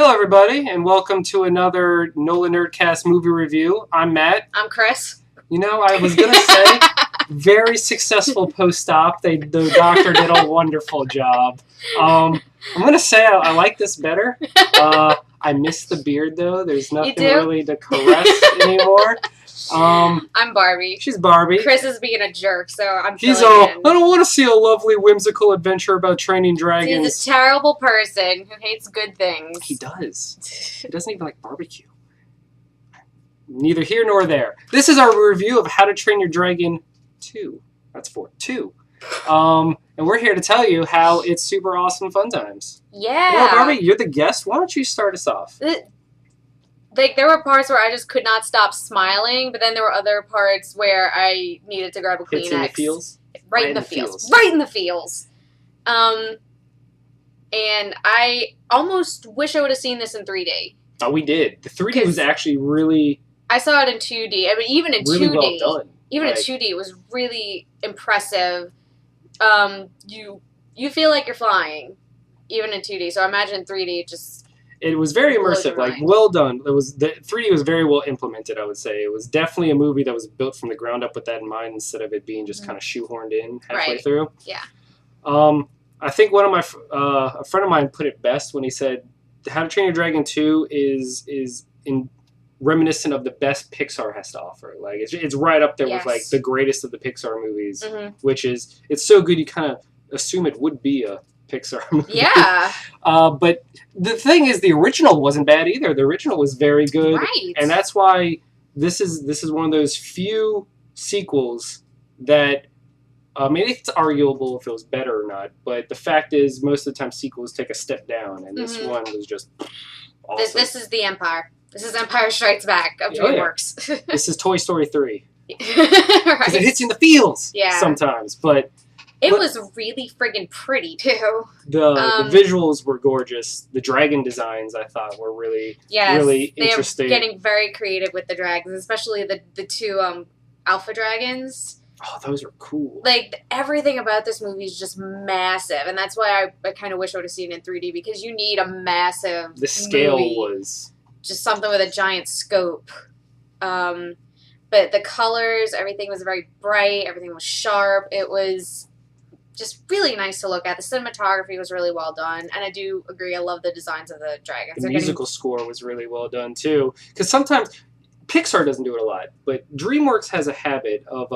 Hello, everybody, and welcome to another NOLAnerdcast movie review. I'm Matt. I'm Chris. You know, I was going to say, very successful post-op. The doctor did a wonderful job. I'm going to say I like this better. I miss the beard, though. There's nothing really to caress anymore. I'm Barbie. She's Barbie. Chris is being a jerk, so I'm She's filling in. I don't want to see a lovely, whimsical adventure about training dragons. He's a terrible person who hates good things. He does. He doesn't even like barbecue. Neither here nor there. This is our review of How to Train Your Dragon 2. That's 2. And we're here to tell you how it's super awesome fun times. Yeah. Well, Barbie, you're the guest. Why don't you start us off? There were parts where I just could not stop smiling, but then there were other parts where I needed to grab a Kleenex. Hits in the feels? Right in the feels. Right in the feels. And I almost wish I would have seen this in 3D. Oh, we did. The 3D was actually really... I saw it in 2D. I mean, even in really 2D. Well done. Even in 2D, it was really impressive. You feel like you're flying, even in 2D. So I imagine 3D just... It was very immersive, like well done. The 3D was very well implemented, I would say. It was definitely a movie that was built from the ground up with that in mind instead of it being just kind of shoehorned in halfway through. Yeah. I think one of my a friend of mine put it best when he said, "How to Train Your Dragon 2 is reminiscent of the best Pixar has to offer. Like it's right up there with like the greatest of the Pixar movies, which is it's so good you kind of assume it would be a Pixar movie." Yeah. But the thing is, the original wasn't bad either. The original was very good, and that's why this is one of those few sequels that maybe it's arguable if it was better or not. But the fact is, most of the time sequels take a step down, and this one was just awesome. This is the Empire. This is Empire Strikes Back of DreamWorks. This is Toy Story 3 because Right. it hits you in the feels sometimes, but. It was really friggin' pretty, too. The visuals were gorgeous. The dragon designs, I thought, were really interesting. They're getting very creative with the dragons, especially the two alpha dragons. Oh, those are cool. Like, everything about this movie is just massive, and that's why I kind of wish I would have seen it in 3D, because you need a massive The scale movie. was... Just something with a giant scope. But the colors, everything was very bright, everything was sharp. It was... just really nice to look at. The cinematography was really well done, and I do agree. I love the designs of the dragons. The musical score was really well done too. Because sometimes Pixar doesn't do it a lot, but DreamWorks has a habit of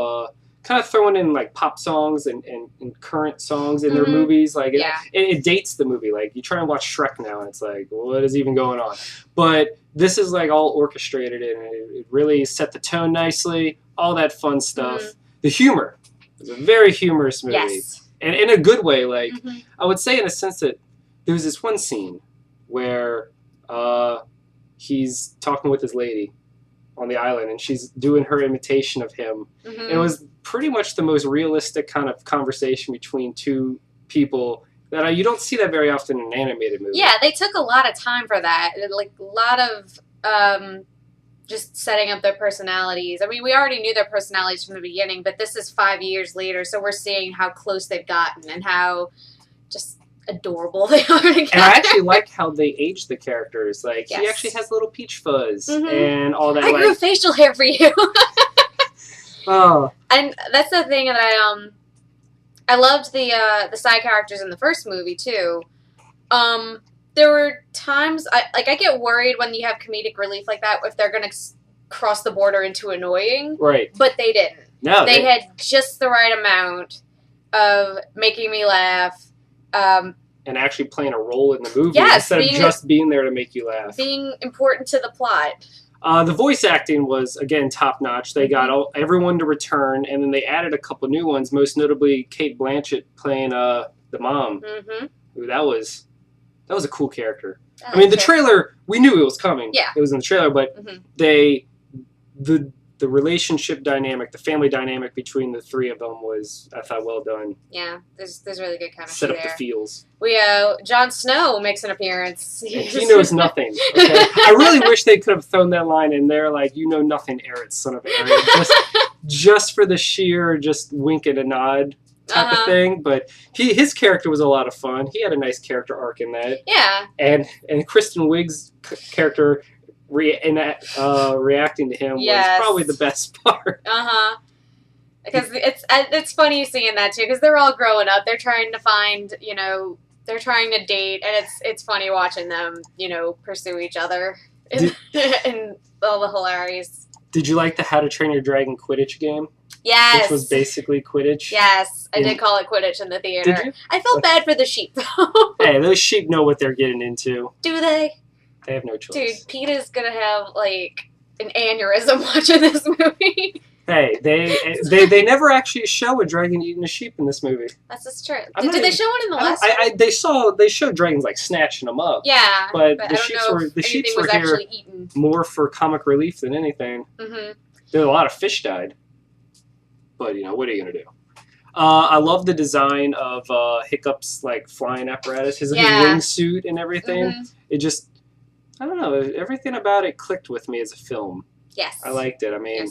kind of throwing in like pop songs and current songs in their movies. Like it dates the movie. Like you try and watch Shrek now, and it's like, what is even going on? But this is like all orchestrated, and it really set the tone nicely. All that fun stuff. The humor. It was a very humorous movie. Yes. And in a good way, like, I would say in a sense that there was this one scene where he's talking with his lady on the island, and she's doing her imitation of him. And it was pretty much the most realistic kind of conversation between two people that you don't see that very often in an animated movie. Yeah, they took a lot of time for that. Like, a lot of... just setting up their personalities. I mean, we already knew their personalities from the beginning, but this is 5 years later, so we're seeing how close they've gotten and how just adorable they are together. And I actually like how they aged the characters. Like, he actually has little peach fuzz and all that. I grew facial hair for you. Oh. And that's the thing that I loved the side characters in the first movie, too. There were times, I get worried when you have comedic relief like that if they're going to cross the border into annoying. Right. But they didn't. No. They had just the right amount of making me laugh. And actually playing a role in the movie instead of just being there to make you laugh. Being important to the plot. The voice acting was, again, top-notch. They got everyone to return, and then they added a couple new ones, most notably Cate Blanchett playing the mom. Ooh, that was a cool character. I mean, the trailer, we knew it was coming. Yeah. It was in the trailer, but the relationship dynamic, the family dynamic between the three of them was, I thought, well done. Yeah, there's really good chemistry Set up there. the feels. Jon Snow makes an appearance. He knows nothing. Okay? I really wish they could have thrown that line in there, like, you know nothing, Eret, son of Eret. Just for the sheer, just wink and a nod. type of thing. But his character was a lot of fun. He had a nice character arc in that. Yeah. And Kristen Wiig's character reacting to him was probably the best part. Because it's funny seeing that too, because they're all growing up. They're trying to find, they're trying to date, and it's funny watching them, pursue each other and all the hilarious. Did you like the How to Train Your Dragon Quidditch game? Yes. Which was basically Quidditch. Yes, I did call it Quidditch in the theater. Did you? I felt bad for the sheep though. Hey, those sheep know what they're getting into. Do they? They have no choice. Dude, PETA's gonna have like an aneurysm watching this movie. Hey, they never actually show a dragon eating a sheep in this movie. That's just true. Did they show it in the last one? They showed dragons like snatching them up. Yeah, but the sheep were here eaten. More for comic relief than anything. There a lot of fish died, but what are you gonna do? I love the design of Hiccup's like flying apparatus, his wingsuit and everything. It just, I don't know, everything about it clicked with me as a film. Yes, I liked it. I mean.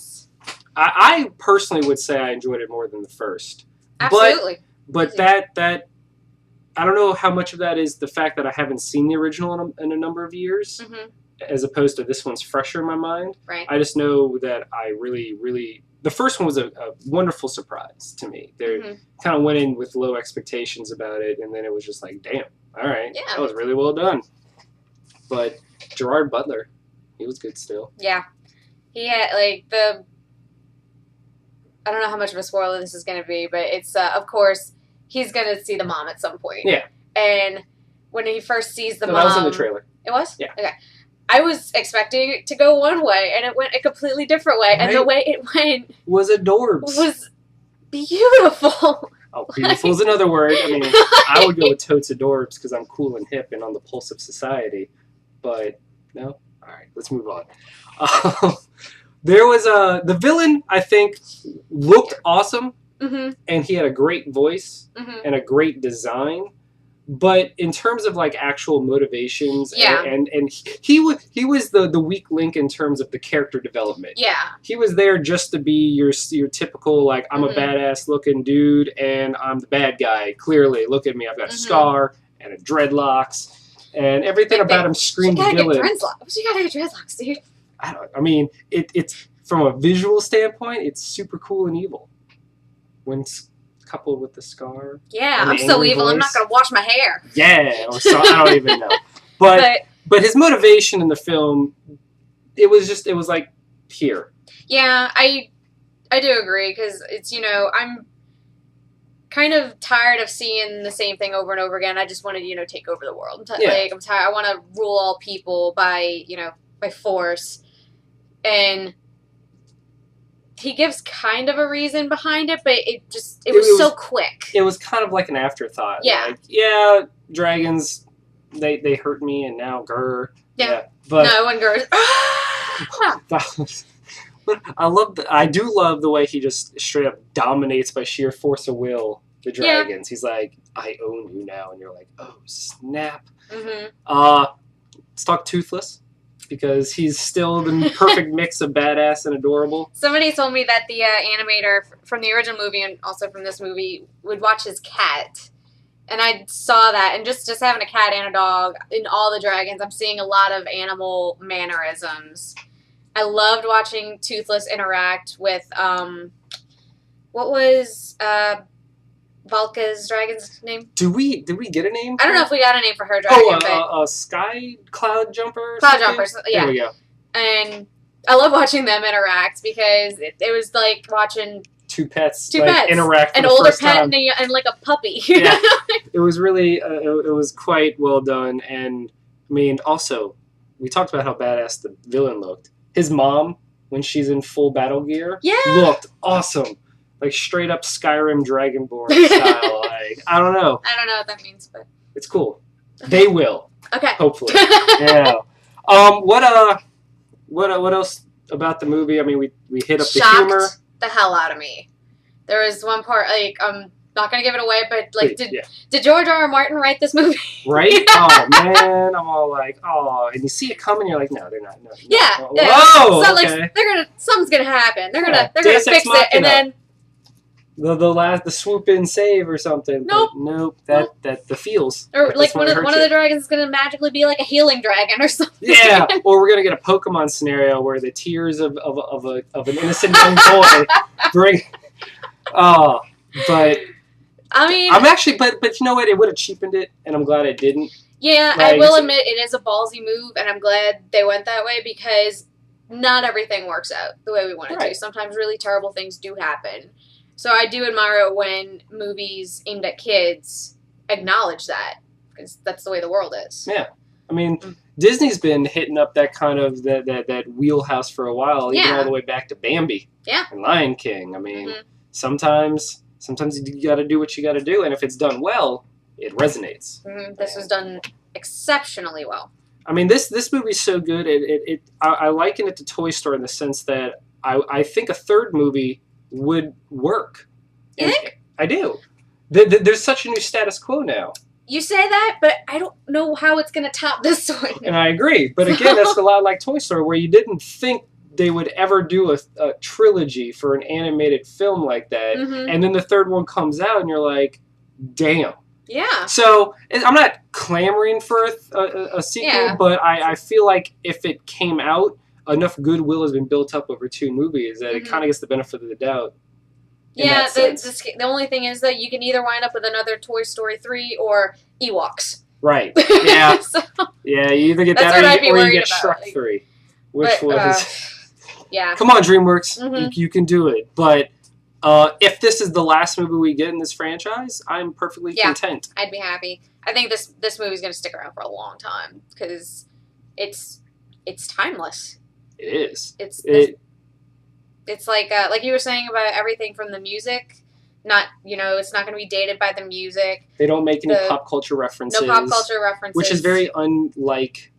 I personally would say I enjoyed it more than the first. Absolutely. But that I don't know how much of that is the fact that I haven't seen the original in a number of years, as opposed to this one's fresher in my mind. Right. I just know that I really, really... The first one was a wonderful surprise to me. They kind of went in with low expectations about it, and then it was just like, damn, all right, that was really well done. But Gerard Butler, he was good still. Yeah. He had, I don't know how much of a spoiler this is going to be, but it's, of course, he's going to see the mom at some point. Yeah. And when he first sees the mom... That was in the trailer. It was? Yeah. Okay. I was expecting it to go one way, and it went a completely different way. Right? And the way it went... Was adorbs. Was beautiful. Oh, beautiful is another word. I mean, I would go with totes adorbs because I'm cool and hip and on the pulse of society. But, no? All right, let's move on. There was the villain, I think, looked awesome, and he had a great voice and a great design. But in terms of like actual motivations, and he was the weak link in terms of the character development. Yeah, he was there just to be your typical like I'm a badass looking dude and I'm the bad guy. Clearly, look at me, I've got a scar and a dreadlocks, and everything about him screamed villain. You gotta get dreadlocks, dude. I mean, it's from a visual standpoint, it's super cool and evil. When it's coupled with the scar. Yeah, I'm so evil. Voice. I'm not gonna wash my hair. Yeah, or so I don't even know. But his motivation in the film, it was like here. Yeah, I do agree because it's I'm kind of tired of seeing the same thing over and over again. I just want to take over the world. Like I'm tired. I want to rule all people by by force. And he gives kind of a reason behind it, but it was so quick. It was kind of like an afterthought. Yeah. Like, dragons, they hurt me, and now grr. Yeah. But no one grr. But I do love the way he just straight up dominates by sheer force of will the dragons. He's like, I own you now, and you're like, oh snap. Let's talk Toothless. Because he's still the perfect mix of badass and adorable. Somebody told me that the animator from the original movie and also from this movie would watch his cat. And I saw that. And just having a cat and a dog in all the dragons, I'm seeing a lot of animal mannerisms. I loved watching Toothless interact with, what was Valka's dragon's name? Did we get a name? I don't know if we got a name for her dragon. Sky Cloud Jumper? Cloud Jumper, yeah. There we go. And I love watching them interact because it was like watching two pets interact for an older pet and like a puppy. Yeah. It was really, it was quite well done. And I mean, also, we talked about how badass the villain looked. His mom, when she's in full battle gear, looked awesome. Like straight up Skyrim Dragonborn style. Like I don't know. I don't know what that means, but it's cool. They will. Okay. Hopefully. Yeah. What else about the movie? I mean, we hit up the humor. The hell out of me. There was one part like not gonna give it away, but like did George R. R. Martin write this movie? Right? Oh man, I'm all like, oh, and you see it coming, you're like, no, they're not. No. Yeah. Whoa. So okay. Like something's gonna happen. They're gonna fix it, and then. the swoop in save or something. Nope. But nope. That the feels. Or That's like when one it of hurts the you. dragons is gonna magically be like a healing dragon or something. Yeah, or we're gonna get a Pokemon scenario where the tears of an innocent young boy bring. Oh, but I mean, I'm actually, but you know what? It would have cheapened it, and I'm glad it didn't. yeah, Like, I will admit it is a ballsy move, and I'm glad they went that way because not everything works out the way we want it to. Right. Sometimes really terrible things do happen. So I do admire it when movies aimed at kids acknowledge that, because that's the way the world is. Yeah, I mean, Disney's been hitting up that kind of that wheelhouse for a while, even Yeah. all the way back to Bambi. Yeah. And Lion King. I mean, Mhm. sometimes you got to do what you got to do, and if it's done well, it resonates. This was done exceptionally well. I mean, this movie's so good. I liken it to Toy Story in the sense that I think a third movie would work. You think? I do. There's such a new status quo now. You say that, but I don't know how it's going to top this one. And I agree. But again, that's a lot like Toy Story, where you didn't think they would ever do a trilogy for an animated film like that. Mhm. And then the third one comes out, and you're like, damn. Yeah. So I'm not clamoring for a sequel, Yeah. but I feel like if it came out, enough goodwill has been built up over two movies that it Mhm. kind of gets the benefit of the doubt. in Yeah, that sense. the only thing is that you can either wind up with another Toy Story 3 or Ewoks. Right. Yeah. So, Yeah, you either get That's that what I'd be or you worried get about, Shrek like- 3. Which but, was... yeah. Come on, DreamWorks. Mhm. You can do it. But if this is the last movie we get in this franchise, I'm perfectly Yeah. content. I'd be happy. I think this movie's going to stick around for a long time because it's timeless. It is. It's like you were saying about everything from the music. Not it's not going to be dated by the music. They don't make any The- pop culture references. No pop culture references. Which is very unlike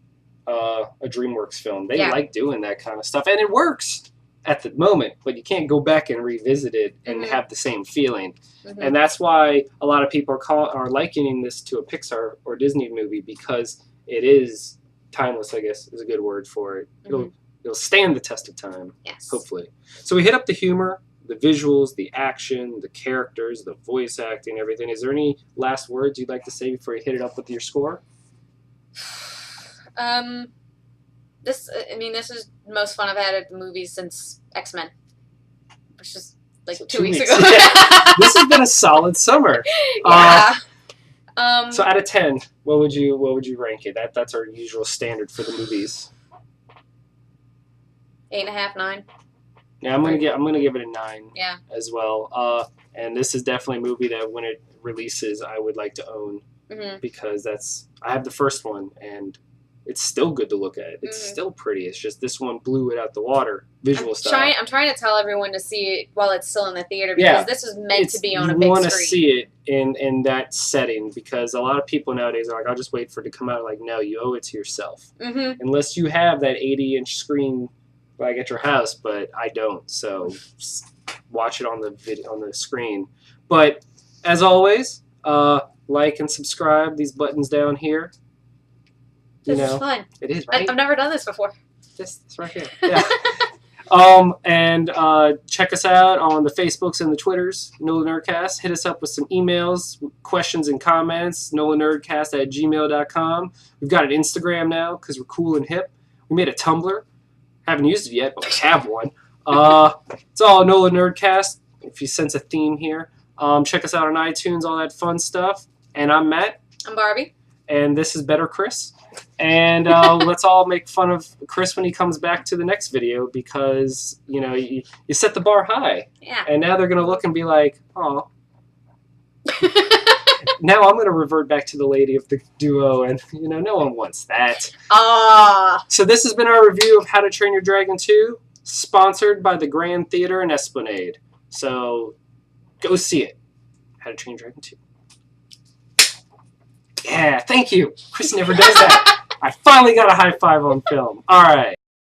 a DreamWorks film. They Yeah. like doing that kind of stuff. And it works at the moment, but you can't go back and revisit it and Mhm. have the same feeling. Mhm. And that's why a lot of people are likening this to a Pixar or Disney movie, because it is timeless, I guess is a good word for it. It'll stand the test of time, Yes. hopefully. So we hit up the humor, the visuals, the action, the characters, the voice acting, everything. Is there any last words you'd like to say before you hit it up with your score? This is the most fun I've had at the movies since X-Men, which is like So 2 weeks ago. Yeah. This has been a solid summer. Yeah. So out of 10, what would you rank it? That's our usual standard for the movies. 8.5, 9. Yeah, I'm gonna give it a 9. Yeah. As well. And this is definitely a movie that when it releases, I would like to own, Mhm. because I have the first one and it's still good to look at. It's Mhm. still pretty. It's just this one blew it out the water, visual style. I'm trying to tell everyone to see it while it's still in the theater because this is meant to be on a big You want to screen. see it in that setting, because a lot of people nowadays are like, I'll just wait for it to come out. Like, no, you owe it to yourself. Mm-hmm. Unless you have that 80-inch screen like at your house, but I don't. So just watch it on the screen. But as always, like and subscribe. These buttons down here. This is fun. It is, right? I've never done this before. This right here. Yeah. And check us out on the Facebooks and the Twitters, NOLAnerdcast. Hit us up with some emails, questions, and comments, NOLAnerdcast@gmail.com. We've got an Instagram now because we're cool and hip. We made a Tumblr. Haven't used it yet, but we have one. It's all NOLAnerdcast, if you sense a theme here. Check us out on iTunes, all that fun stuff. And I'm Matt. I'm Barbie. And this is Better Chris. And let's all make fun of Chris when he comes back to the next video, because, you set the bar high. Yeah. And now they're going to look and be like, oh. Now I'm going to revert back to the lady of the duo, and, no one wants that. So this has been our review of How to Train Your Dragon 2, sponsored by the Grand Theater and Esplanade. So go see it. How to Train Your Dragon 2. Yeah, thank you. Chris never does that. I finally got a high five on film. All right.